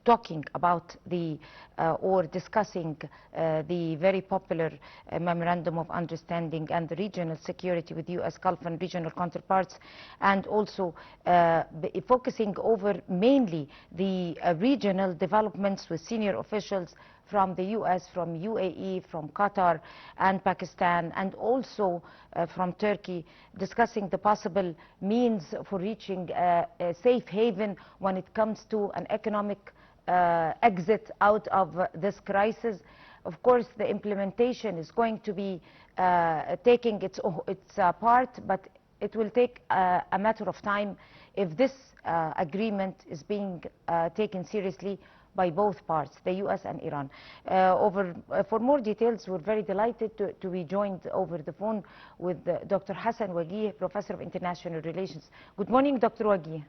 talking about or discussing the very popular Memorandum of Understanding and the regional security with U.S. Gulf and regional counterparts, and also focusing over mainly the regional developments with senior officials from the U.S., from UAE, from Qatar and Pakistan, and also from Turkey, discussing the possible means for reaching a safe haven when it comes to an economic exit out of this crisis. Of course, the implementation is going to be taking its part, but it will take a matter of time if this agreement is being taken seriously by both parts, the U.S. and Iran. For more details, we're very delighted to be joined over the phone with Dr. Hassan Wagiuh, Professor of International Relations. Good morning, Dr. Wagiuh.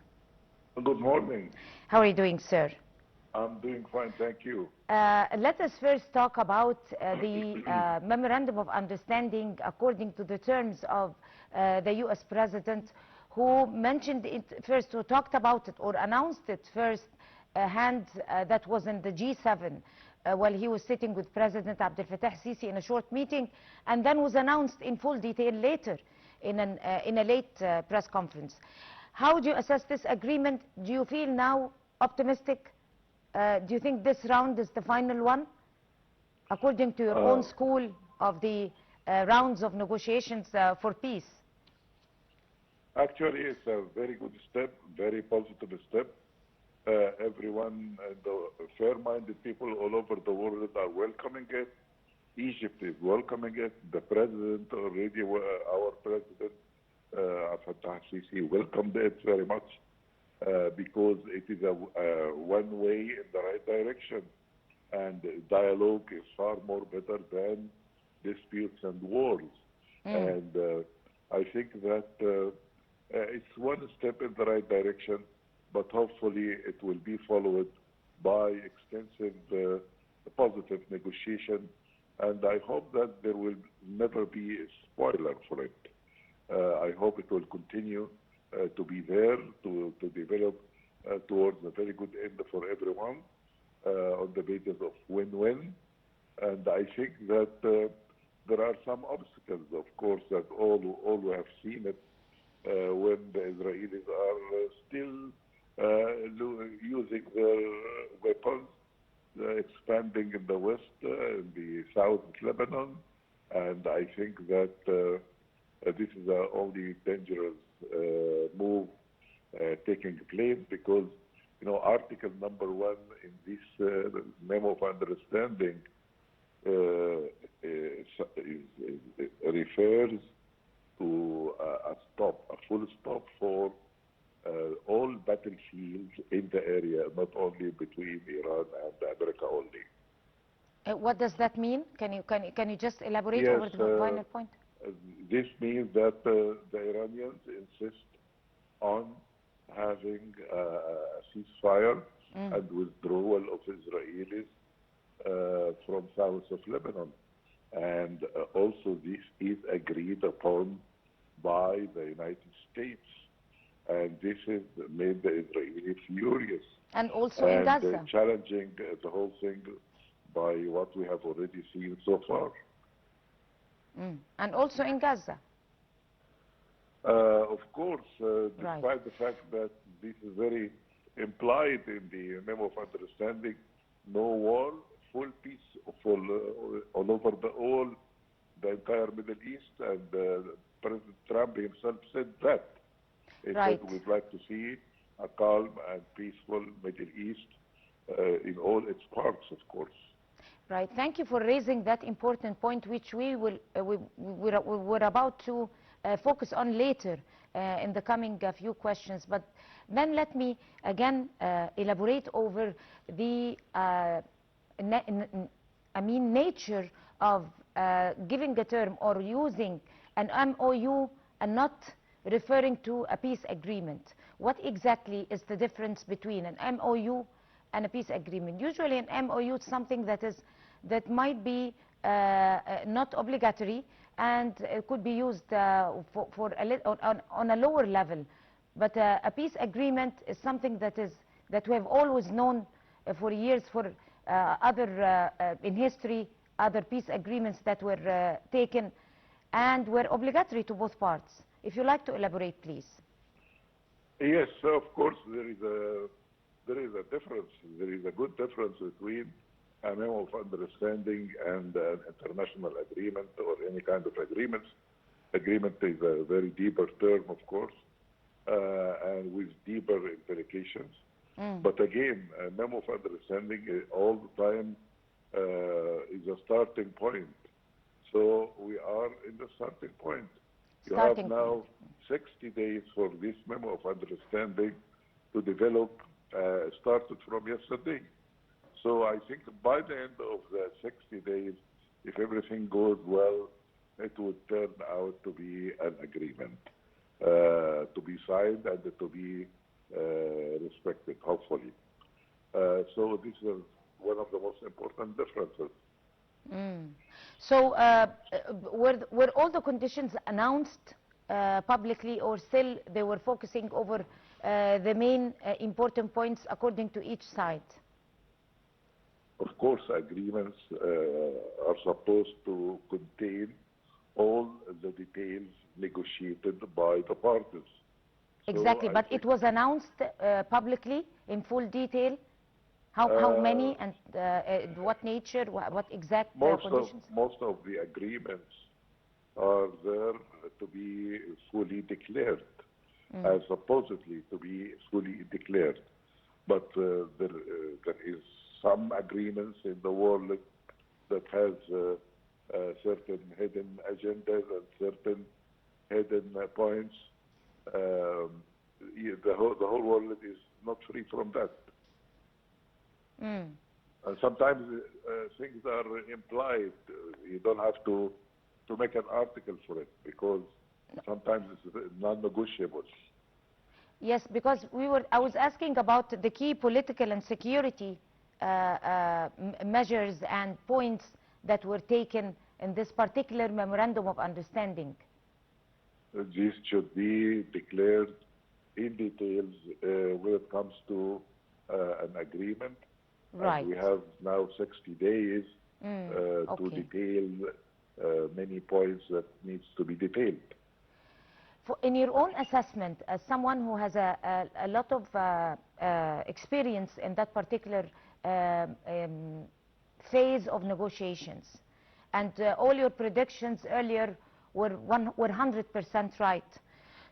Good morning. How are you doing, sir? I'm doing fine, thank you. Let us first talk about the Memorandum of Understanding according to the terms of the U.S. President, who mentioned it first, who talked about it or announced it first hand that was in the G7 while he was sitting with President Abdel Fattah Sisi in a short meeting, and then was announced in full detail later in a late press conference. How do you assess this agreement? Do you feel now optimistic? Do you think this round is the final one, according to your own school of the rounds of negotiations for peace? Actually, it's a very good step, very positive step. Everyone, the fair-minded people all over the world are welcoming it. Egypt is welcoming it. The president already, our president, Fattah Sisi, welcomed it very much because it is a one way in the right direction. And dialogue is far more better than disputes and wars. And I think that it's one step in the right direction, but hopefully it will be followed by extensive positive negotiation, and I hope that there will never be a spoiler for it. I hope it will continue to be there, to develop towards a very good end for everyone on the basis of win-win. And I think that there are some obstacles, of course, that all we have seen it when the Israelis are still using their weapons, expanding in the west, in the south of Lebanon, and I think that this is the only dangerous move taking place, because Article number 1 in this memo of understanding refers to a full stop for all battlefields in the area, not only between Iran and America only. What does that mean? Can you just elaborate over the final point? This means that the Iranians insist on having a ceasefire and withdrawal of Israelis from south of Lebanon. And also this is agreed upon by the United States. And this has made the Israelis furious. And also in Gaza. Challenging the whole thing by what we have already seen so far. And also in Gaza. Of course, despite the fact that this is very implied in the memo of understanding, no war, full peace all over the entire Middle East, and President Trump himself said that. He said we'd like to see a calm and peaceful Middle East in all its parts, of course. Right. Thank you for raising that important point, which we're about to focus on later in the coming few questions. But then let me again elaborate over the nature of giving a term or using an MOU and not referring to a peace agreement. What exactly is the difference between an MOU and a peace agreement? Usually an MOU is something that might be not obligatory, and it could be used on a lower level. But a peace agreement is something that is that we have always known for years for in history, other peace agreements that were taken and were obligatory to both parts. If you like to elaborate, please. Yes, of course, there is a difference. There is a good difference between a memo of understanding and an international agreement or any kind of agreements. Agreement is a very deeper term, of course, and with deeper implications. But again, a memo of understanding all the time is a starting point. So we are in the starting point. You have now 60 days for this memo of understanding to develop, started from yesterday. So I think by the end of the 60 days, if everything goes well, it would turn out to be an agreement, to be signed and to be respected, hopefully. So this is one of the most important differences. So were all the conditions announced publicly, or still they were focusing over the main important points according to each side? Of course, agreements are supposed to contain all the details negotiated by the parties. Exactly, but it was announced publicly in full detail? How many and what nature, what exact conditions? Most of the agreements are there to be fully declared, supposedly to be fully declared. But there is some agreements in the world that has certain hidden agendas and certain hidden points. The whole world is not free from that. And sometimes things are implied. You don't have to make an article for it, because sometimes it's non-negotiable. Yes, because I was asking about the key political and security measures and points that were taken in this particular memorandum of understanding. This should be declared in details when it comes to an agreement. Right. And we have now 60 days to detail many points that needs to be detailed. In your own assessment, as someone who has a lot of experience in that particular phase of negotiations, and all your predictions earlier were 100% right.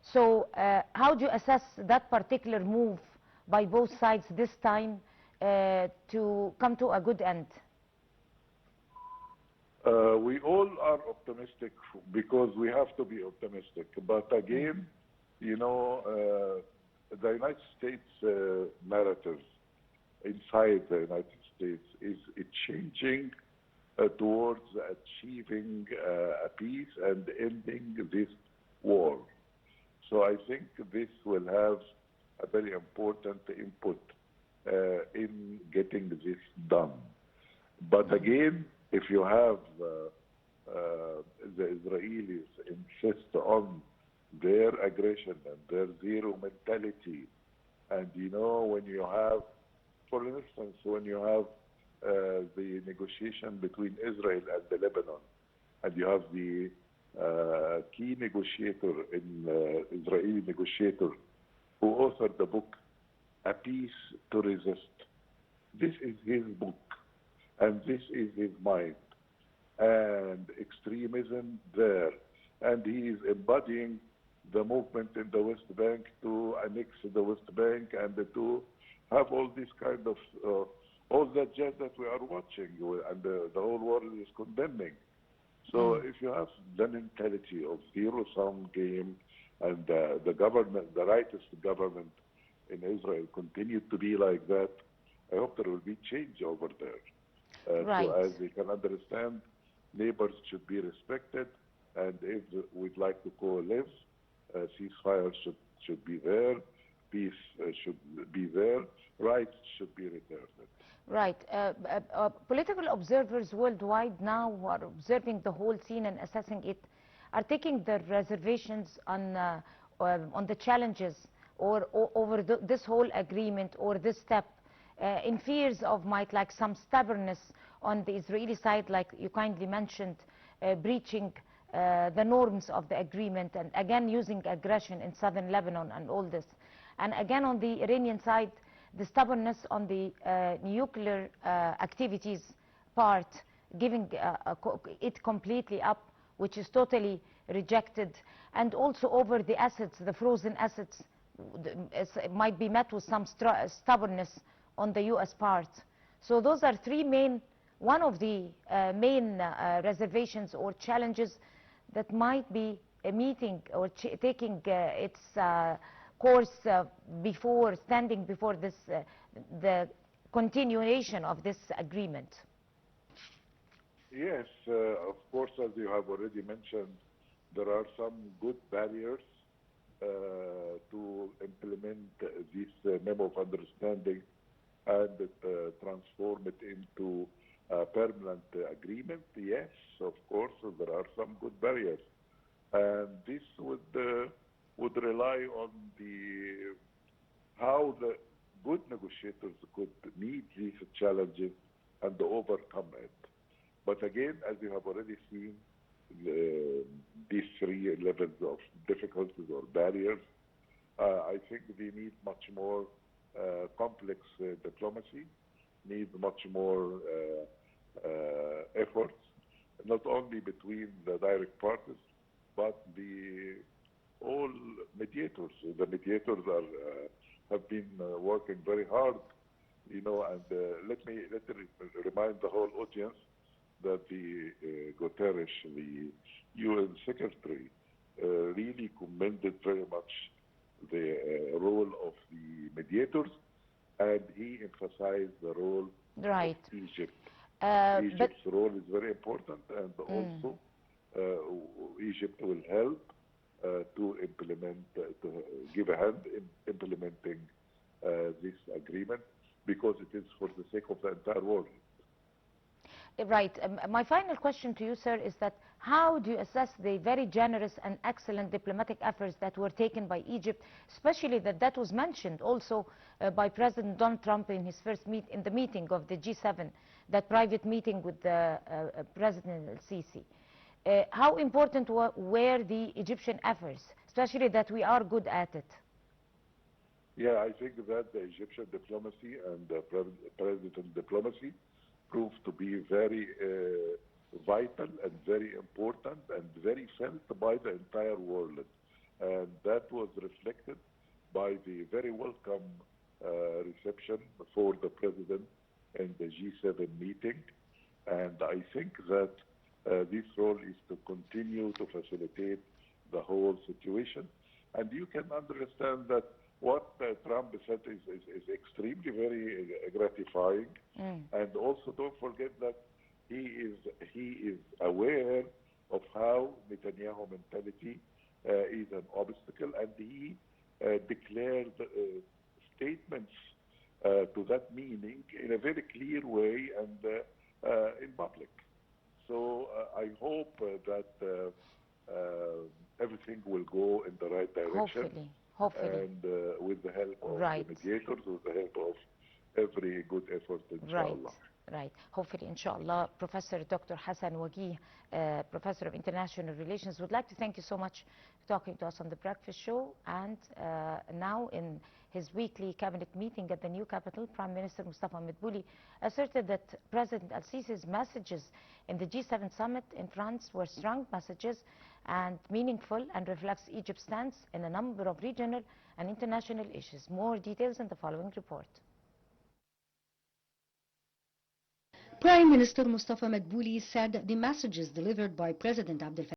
So how do you assess that particular move by both sides this time to come to a good end? We all are optimistic because we have to be optimistic. But again, you know, the United States narrative inside the United States is changing towards achieving a peace and ending this war. So I think this will have a very important input in getting this done. But again, if you have the Israelis insist on their aggression and their zero mentality, and you know, when you have, for instance, when you have the negotiation between Israel and the Lebanon, and you have the key negotiator, Israeli negotiator, who authored the book, A Peace to Resist. This is his book, and this is his mind, and extremism there, and he is embodying the movement in the West Bank to annex the West Bank and to have all this kind of, all the jazz that we are watching, and the whole world is condemning. So if you have the mentality of zero-sum game, and the government, the rightist government in Israel continue to be like that, I hope there will be change over there. Right. So as we can understand, neighbors should be respected, and if we'd like to coalesce, ceasefire should be there, peace should be there, rights should be returned. Right. Political observers worldwide now who are observing the whole scene and assessing it are taking their reservations on the challenges over this whole agreement or this step, in fears of like some stubbornness on the Israeli side, like you kindly mentioned, breaching the norms of the agreement and again using aggression in southern Lebanon and all this. And again on the Iranian side, the stubbornness on the nuclear activities part, giving it completely up, which is totally rejected, and also over the assets, the frozen assets, might be met with some stubbornness on the U.S. part. So those are one of the main reservations or challenges that might be meeting or taking its course before standing before this, the continuation of this agreement. Yes, of course, as you have already mentioned, there are some good barriers to implement this memo of understanding and transform it into a permanent agreement. Yes, of course, there are some good barriers. And this would rely on how the good negotiators could meet these challenges and overcome it. But again, as you have already seen, these three levels of difficulties or barriers, I think they need much more complex diplomacy, need much more efforts, not only between the direct parties, but all mediators. The mediators have been working very hard, you know, and let me remind the whole audience that the Guterres, the UN Secretary, really commended very much the role of the mediators, and he emphasized the role of Egypt. Egypt's role is very important, and also Egypt will help to implement, to give a hand in implementing this agreement, because it is for the sake of the entire world. Right. My final question to you, sir, is that how do you assess the very generous and excellent diplomatic efforts that were taken by Egypt, especially that was mentioned also by President Donald Trump in his first in the meeting of the G7, that private meeting with the President al-Sisi. How important were the Egyptian efforts, especially that we are good at it? Yeah, I think that the Egyptian diplomacy and the President diplomacy proved to be very vital and very important and very felt by the entire world. And that was reflected by the very welcome reception for the President in the G7 meeting. And I think that this role is to continue to facilitate the whole situation. And you can understand that what Trump said is extremely very gratifying. And also don't forget that he is aware of how Netanyahu mentality is an obstacle, and he declared statements to that meaning in a very clear way and in public. So I hope that everything will go in the right direction. Hopefully. And with the help of the mediators, with the help of every good effort, inshallah. Right. Hopefully, inshallah. Professor Dr. Hassan Wagiuh, Professor of International Relations, would like to thank you so much for talking to us on the Breakfast Show. And now in his weekly cabinet meeting at the new capital, Prime Minister Mustafa Madbouli asserted that President al-Sisi's messages in the G7 summit in France were strong messages and meaningful, and reflects Egypt's stance in a number of regional and international issues. More details in the following report. Prime Minister Mustafa Madbouli said the messages delivered by President Abdel